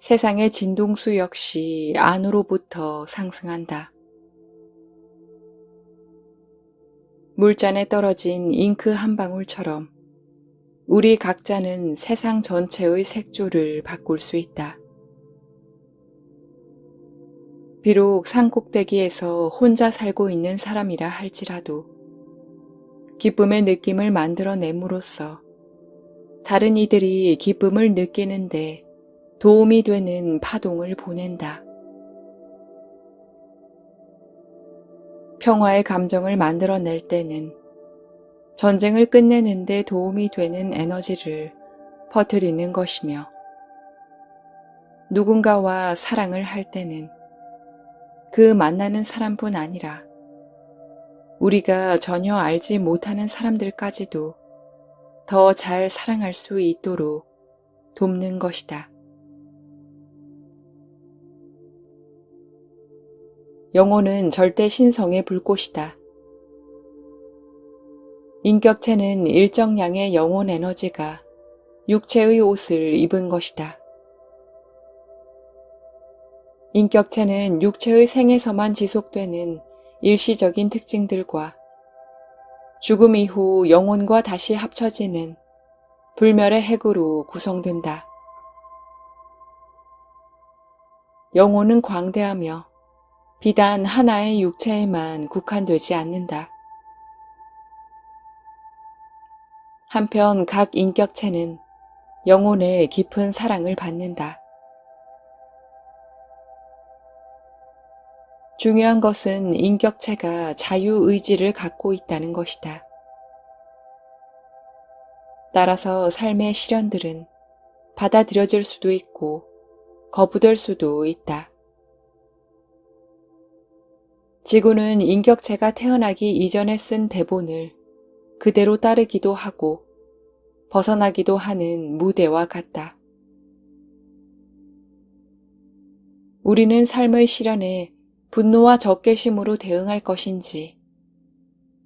세상의 진동수 역시 안으로부터 상승한다. 물잔에 떨어진 잉크 한 방울처럼 우리 각자는 세상 전체의 색조를 바꿀 수 있다. 비록 산꼭대기에서 혼자 살고 있는 사람이라 할지라도 기쁨의 느낌을 만들어냄으로써 다른 이들이 기쁨을 느끼는데 도움이 되는 파동을 보낸다. 평화의 감정을 만들어낼 때는 전쟁을 끝내는데 도움이 되는 에너지를 퍼뜨리는 것이며 누군가와 사랑을 할 때는 그 만나는 사람뿐 아니라 우리가 전혀 알지 못하는 사람들까지도 더 잘 사랑할 수 있도록 돕는 것이다. 영혼은 절대 신성의 불꽃이다. 인격체는 일정량의 영혼 에너지가 육체의 옷을 입은 것이다. 인격체는 육체의 생에서만 지속되는 일시적인 특징들과 죽음 이후 영혼과 다시 합쳐지는 불멸의 핵으로 구성된다. 영혼은 광대하며 비단 하나의 육체에만 국한되지 않는다. 한편 각 인격체는 영혼의 깊은 사랑을 받는다. 중요한 것은 인격체가 자유의지를 갖고 있다는 것이다. 따라서 삶의 시련들은 받아들여질 수도 있고 거부될 수도 있다. 지구는 인격체가 태어나기 이전에 쓴 대본을 그대로 따르기도 하고 벗어나기도 하는 무대와 같다. 우리는 삶의 시련에 분노와 적개심으로 대응할 것인지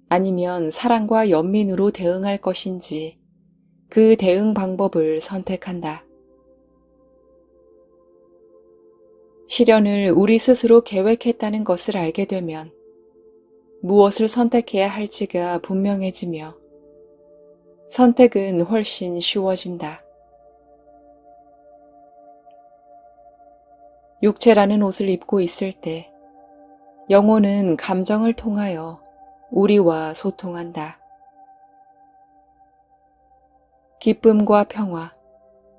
아니면 사랑과 연민으로 대응할 것인지 그 대응 방법을 선택한다. 시련을 우리 스스로 계획했다는 것을 알게 되면 무엇을 선택해야 할지가 분명해지며 선택은 훨씬 쉬워진다. 육체라는 옷을 입고 있을 때 영혼은 감정을 통하여 우리와 소통한다. 기쁨과 평화,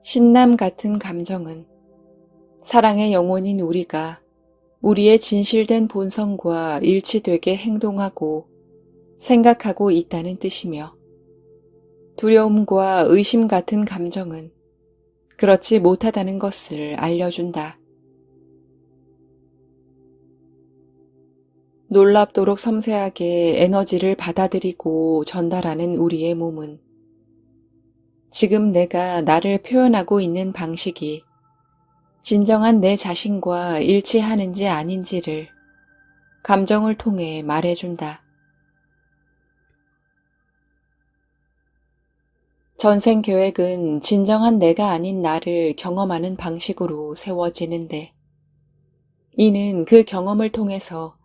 신남 같은 감정은 사랑의 영혼인 우리가 우리의 진실된 본성과 일치되게 행동하고 생각하고 있다는 뜻이며 두려움과 의심 같은 감정은 그렇지 못하다는 것을 알려준다. 놀랍도록 섬세하게 에너지를 받아들이고 전달하는 우리의 몸은 지금 내가 나를 표현하고 있는 방식이 진정한 내 자신과 일치하는지 아닌지를 감정을 통해 말해준다. 전생 계획은 진정한 내가 아닌 나를 경험하는 방식으로 세워지는데 이는 그 경험을 통해서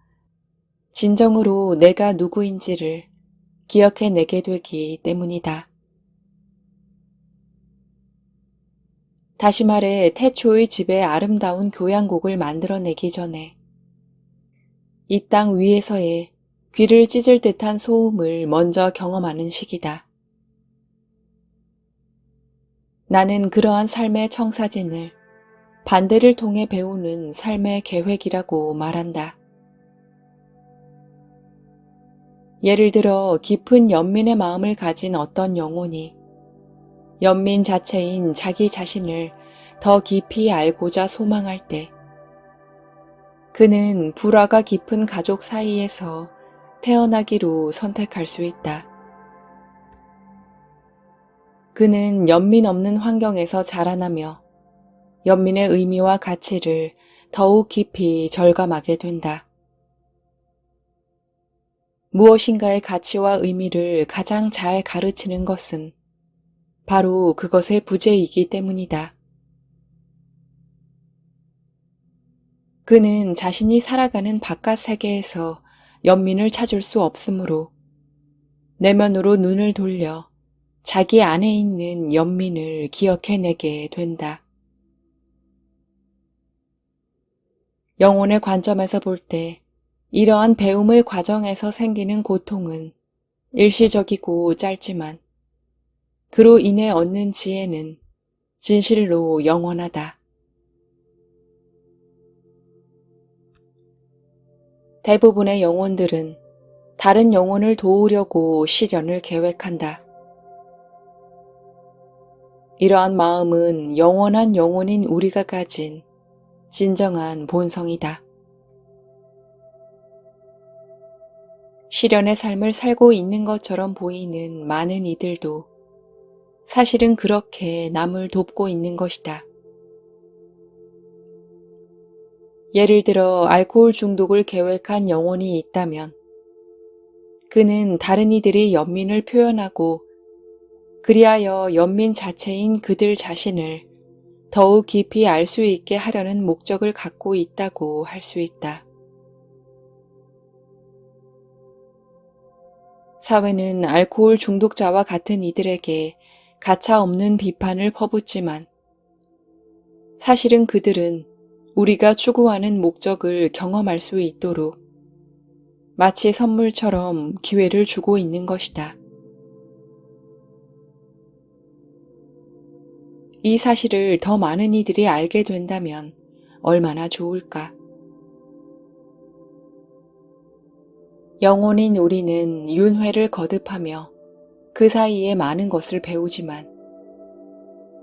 진정으로 내가 누구인지를 기억해내게 되기 때문이다. 다시 말해 태초의 집에 아름다운 교향곡을 만들어내기 전에 이 땅 위에서의 귀를 찢을 듯한 소음을 먼저 경험하는 시기다. 나는 그러한 삶의 청사진을 반대를 통해 배우는 삶의 계획이라고 말한다. 예를 들어 깊은 연민의 마음을 가진 어떤 영혼이 연민 자체인 자기 자신을 더 깊이 알고자 소망할 때 그는 불화가 깊은 가족 사이에서 태어나기로 선택할 수 있다. 그는 연민 없는 환경에서 자라나며 연민의 의미와 가치를 더욱 깊이 절감하게 된다. 무엇인가의 가치와 의미를 가장 잘 가르치는 것은 바로 그것의 부재이기 때문이다. 그는 자신이 살아가는 바깥 세계에서 연민을 찾을 수 없으므로 내면으로 눈을 돌려 자기 안에 있는 연민을 기억해내게 된다. 영혼의 관점에서 볼 때 이러한 배움의 과정에서 생기는 고통은 일시적이고 짧지만 그로 인해 얻는 지혜는 진실로 영원하다. 대부분의 영혼들은 다른 영혼을 도우려고 시련을 계획한다. 이러한 마음은 영원한 영혼인 우리가 가진 진정한 본성이다. 시련의 삶을 살고 있는 것처럼 보이는 많은 이들도 사실은 그렇게 남을 돕고 있는 것이다. 예를 들어 알코올 중독을 계획한 영혼이 있다면 그는 다른 이들이 연민을 표현하고 그리하여 연민 자체인 그들 자신을 더욱 깊이 알 수 있게 하려는 목적을 갖고 있다고 할 수 있다. 사회는 알코올 중독자와 같은 이들에게 가차없는 비판을 퍼붓지만 사실은 그들은 우리가 추구하는 목적을 경험할 수 있도록 마치 선물처럼 기회를 주고 있는 것이다. 이 사실을 더 많은 이들이 알게 된다면 얼마나 좋을까? 영혼인 우리는 윤회를 거듭하며 그 사이에 많은 것을 배우지만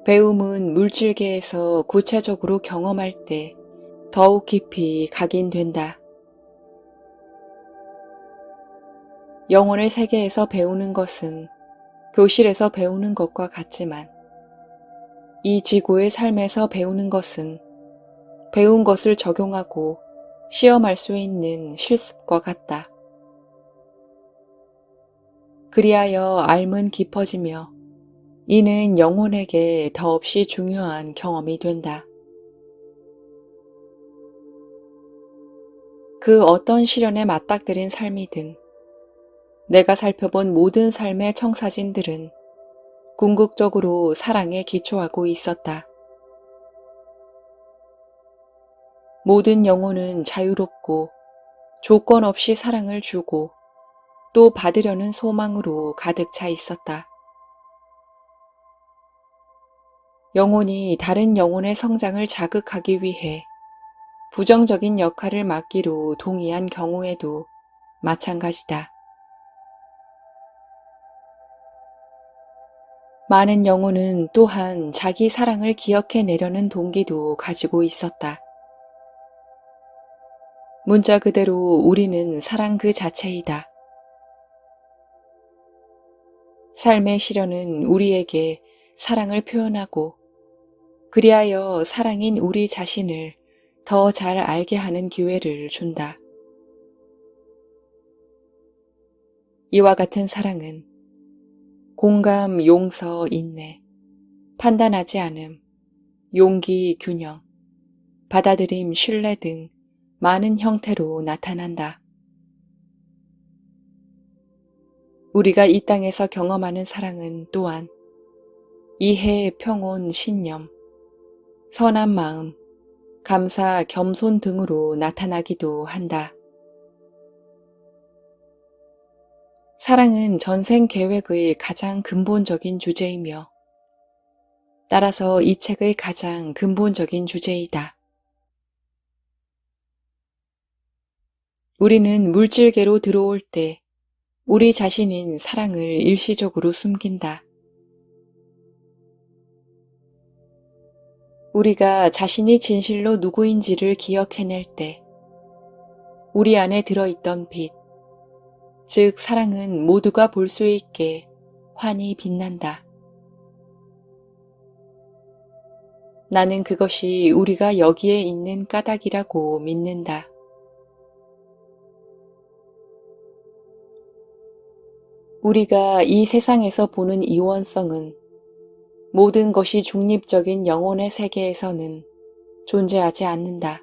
배움은 물질계에서 구체적으로 경험할 때 더욱 깊이 각인된다. 영혼의 세계에서 배우는 것은 교실에서 배우는 것과 같지만 이 지구의 삶에서 배우는 것은 배운 것을 적용하고 시험할 수 있는 실습과 같다. 그리하여 알은 깊어지며 이는 영혼에게 더없이 중요한 경험이 된다. 그 어떤 시련에 맞닥뜨린 삶이든 내가 살펴본 모든 삶의 청사진들은 궁극적으로 사랑에 기초하고 있었다. 모든 영혼은 자유롭고 조건 없이 사랑을 주고 또 받으려는 소망으로 가득 차 있었다. 영혼이 다른 영혼의 성장을 자극하기 위해 부정적인 역할을 맡기로 동의한 경우에도 마찬가지다. 많은 영혼은 또한 자기 사랑을 기억해내려는 동기도 가지고 있었다. 문자 그대로 우리는 사랑 그 자체이다. 삶의 시련은 우리에게 사랑을 표현하고 그리하여 사랑인 우리 자신을 더 잘 알게 하는 기회를 준다. 이와 같은 사랑은 공감, 용서, 인내, 판단하지 않음, 용기, 균형, 받아들임, 신뢰 등 많은 형태로 나타난다. 우리가 이 땅에서 경험하는 사랑은 또한 이해, 평온, 신념, 선한 마음, 감사, 겸손 등으로 나타나기도 한다. 사랑은 전생 계획의 가장 근본적인 주제이며 따라서 이 책의 가장 근본적인 주제이다. 우리는 물질계로 들어올 때 우리 자신인 사랑을 일시적으로 숨긴다. 우리가 자신이 진실로 누구인지를 기억해낼 때 우리 안에 들어있던 빛, 즉 사랑은 모두가 볼 수 있게 환히 빛난다. 나는 그것이 우리가 여기에 있는 까닭이라고 믿는다. 우리가 이 세상에서 보는 이원성은 모든 것이 중립적인 영혼의 세계에서는 존재하지 않는다.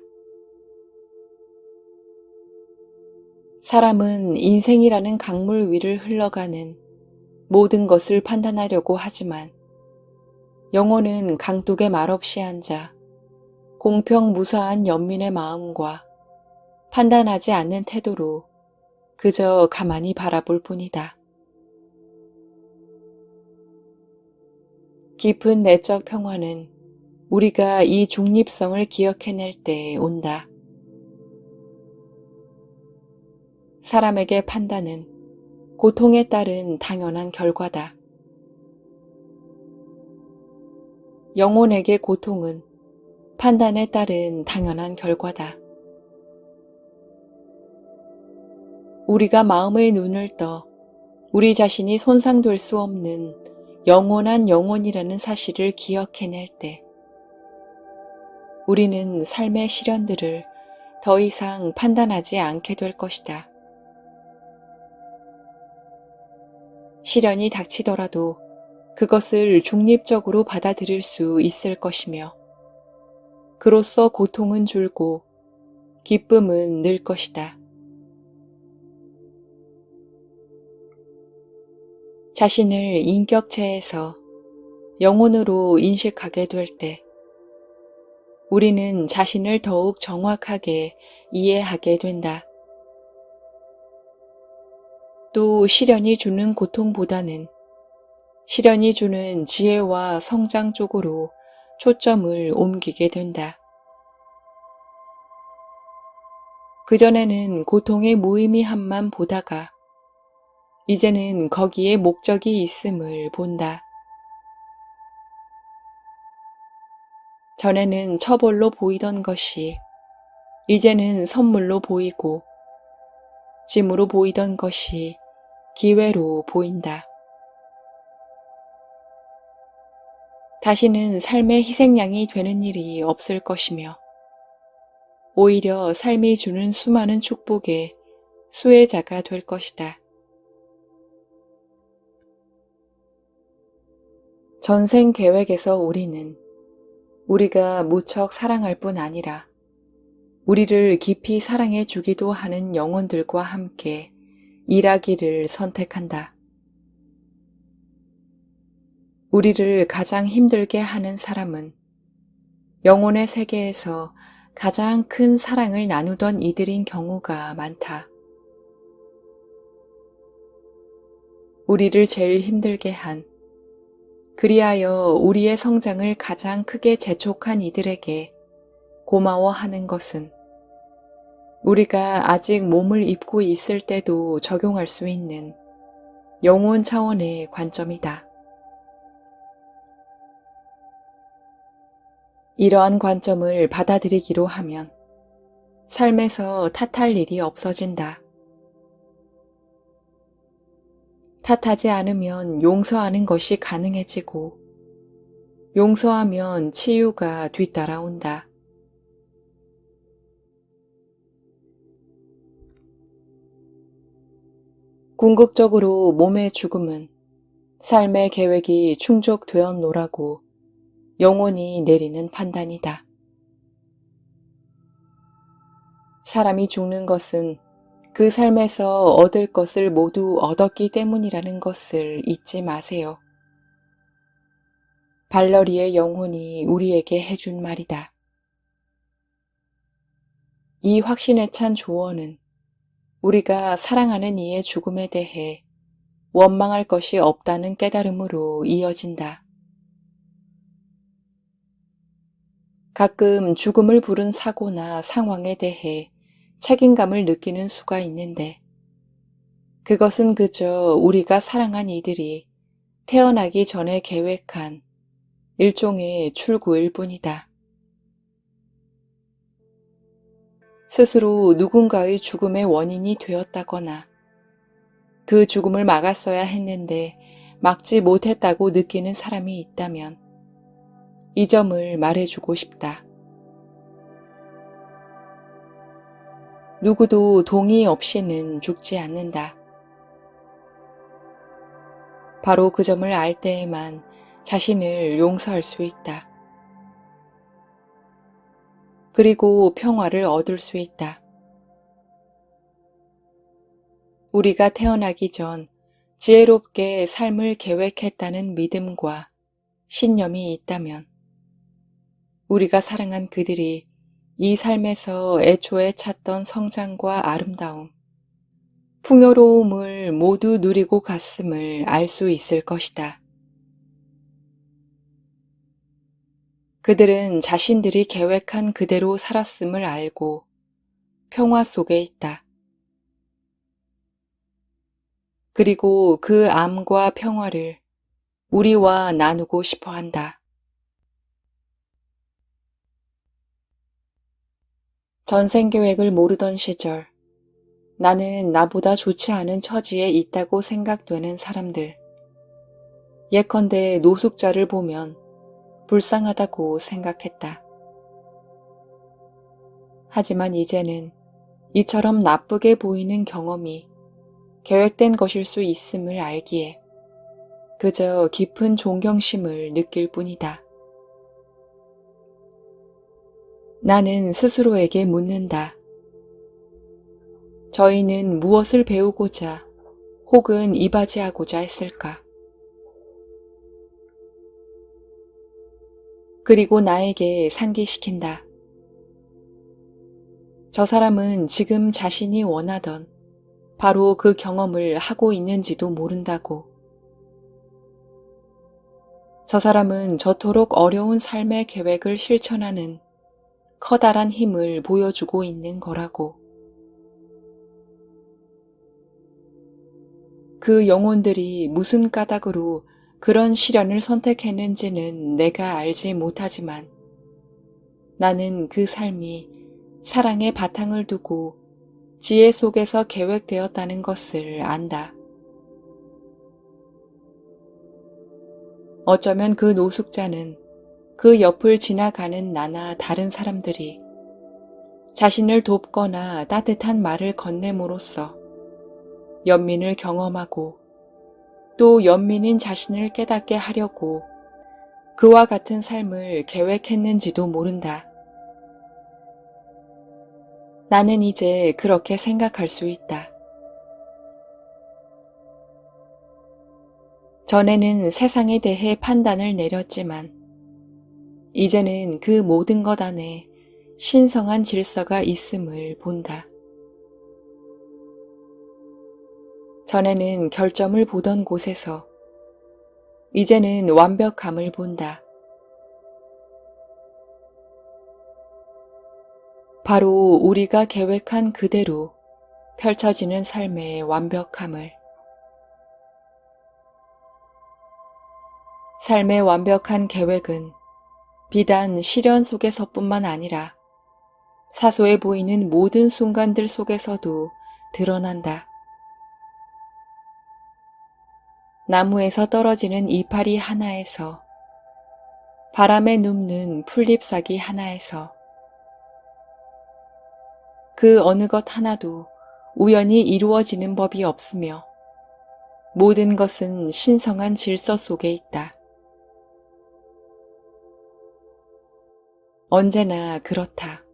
사람은 인생이라는 강물 위를 흘러가는 모든 것을 판단하려고 하지만 영혼은 강둑에 말없이 앉아 공평무사한 연민의 마음과 판단하지 않는 태도로 그저 가만히 바라볼 뿐이다. 깊은 내적 평화는 우리가 이 중립성을 기억해낼 때 온다. 사람에게 판단은 고통에 따른 당연한 결과다. 영혼에게 고통은 판단에 따른 당연한 결과다. 우리가 마음의 눈을 떠 우리 자신이 손상될 수 없는 영원한 영혼이라는 사실을 기억해낼 때 우리는 삶의 시련들을 더 이상 판단하지 않게 될 것이다. 시련이 닥치더라도 그것을 중립적으로 받아들일 수 있을 것이며 그로써 고통은 줄고 기쁨은 늘 것이다. 자신을 인격체에서 영혼으로 인식하게 될 때 우리는 자신을 더욱 정확하게 이해하게 된다. 또 시련이 주는 고통보다는 시련이 주는 지혜와 성장 쪽으로 초점을 옮기게 된다. 그전에는 고통의 무의미함만 보다가 이제는 거기에 목적이 있음을 본다. 전에는 처벌로 보이던 것이 이제는 선물로 보이고 짐으로 보이던 것이 기회로 보인다. 다시는 삶의 희생양이 되는 일이 없을 것이며 오히려 삶이 주는 수많은 축복의 수혜자가 될 것이다. 전생 계획에서 우리는 우리가 무척 사랑할 뿐 아니라 우리를 깊이 사랑해 주기도 하는 영혼들과 함께 일하기를 선택한다. 우리를 가장 힘들게 하는 사람은 영혼의 세계에서 가장 큰 사랑을 나누던 이들인 경우가 많다. 우리를 제일 힘들게 한, 그리하여 우리의 성장을 가장 크게 재촉한 이들에게 고마워하는 것은 우리가 아직 몸을 입고 있을 때도 적용할 수 있는 영혼 차원의 관점이다. 이러한 관점을 받아들이기로 하면 삶에서 탓할 일이 없어진다. 탓하지 않으면 용서하는 것이 가능해지고 용서하면 치유가 뒤따라온다. 궁극적으로 몸의 죽음은 삶의 계획이 충족되었노라고 영혼이 내리는 판단이다. 사람이 죽는 것은 그 삶에서 얻을 것을 모두 얻었기 때문이라는 것을 잊지 마세요. 발러리의 영혼이 우리에게 해준 말이다. 이 확신에 찬 조언은 우리가 사랑하는 이의 죽음에 대해 원망할 것이 없다는 깨달음으로 이어진다. 가끔 죽음을 부른 사고나 상황에 대해 책임감을 느끼는 수가 있는데 그것은 그저 우리가 사랑한 이들이 태어나기 전에 계획한 일종의 출구일 뿐이다. 스스로 누군가의 죽음의 원인이 되었다거나 그 죽음을 막았어야 했는데 막지 못했다고 느끼는 사람이 있다면 이 점을 말해주고 싶다. 누구도 동의 없이는 죽지 않는다. 바로 그 점을 알 때에만 자신을 용서할 수 있다. 그리고 평화를 얻을 수 있다. 우리가 태어나기 전 지혜롭게 삶을 계획했다는 믿음과 신념이 있다면 우리가 사랑한 그들이 이 삶에서 애초에 찾던 성장과 아름다움, 풍요로움을 모두 누리고 갔음을 알 수 있을 것이다. 그들은 자신들이 계획한 그대로 살았음을 알고 평화 속에 있다. 그리고 그 암과 평화를 우리와 나누고 싶어 한다. 전생 계획을 모르던 시절, 나는 나보다 좋지 않은 처지에 있다고 생각되는 사람들, 예컨대 노숙자를 보면 불쌍하다고 생각했다. 하지만 이제는 이처럼 나쁘게 보이는 경험이 계획된 것일 수 있음을 알기에 그저 깊은 존경심을 느낄 뿐이다. 나는 스스로에게 묻는다. 저희는 무엇을 배우고자 혹은 이바지하고자 했을까? 그리고 나에게 상기시킨다. 저 사람은 지금 자신이 원하던 바로 그 경험을 하고 있는지도 모른다고. 저 사람은 저토록 어려운 삶의 계획을 실천하는 커다란 힘을 보여주고 있는 거라고. 그 영혼들이 무슨 까닭으로 그런 시련을 선택했는지는 내가 알지 못하지만 나는 그 삶이 사랑의 바탕을 두고 지혜 속에서 계획되었다는 것을 안다. 어쩌면 그 노숙자는 그 옆을 지나가는 나나 다른 사람들이 자신을 돕거나 따뜻한 말을 건네므로써 연민을 경험하고 또 연민인 자신을 깨닫게 하려고 그와 같은 삶을 계획했는지도 모른다. 나는 이제 그렇게 생각할 수 있다. 전에는 세상에 대해 판단을 내렸지만 이제는 그 모든 것 안에 신성한 질서가 있음을 본다. 전에는 결점을 보던 곳에서 이제는 완벽함을 본다. 바로 우리가 계획한 그대로 펼쳐지는 삶의 완벽함을. 삶의 완벽한 계획은 비단 시련 속에서뿐만 아니라 사소해 보이는 모든 순간들 속에서도 드러난다. 나무에서 떨어지는 이파리 하나에서, 바람에 눕는 풀잎사기 하나에서, 그 어느 것 하나도 우연히 이루어지는 법이 없으며 모든 것은 신성한 질서 속에 있다. 언제나 그렇다.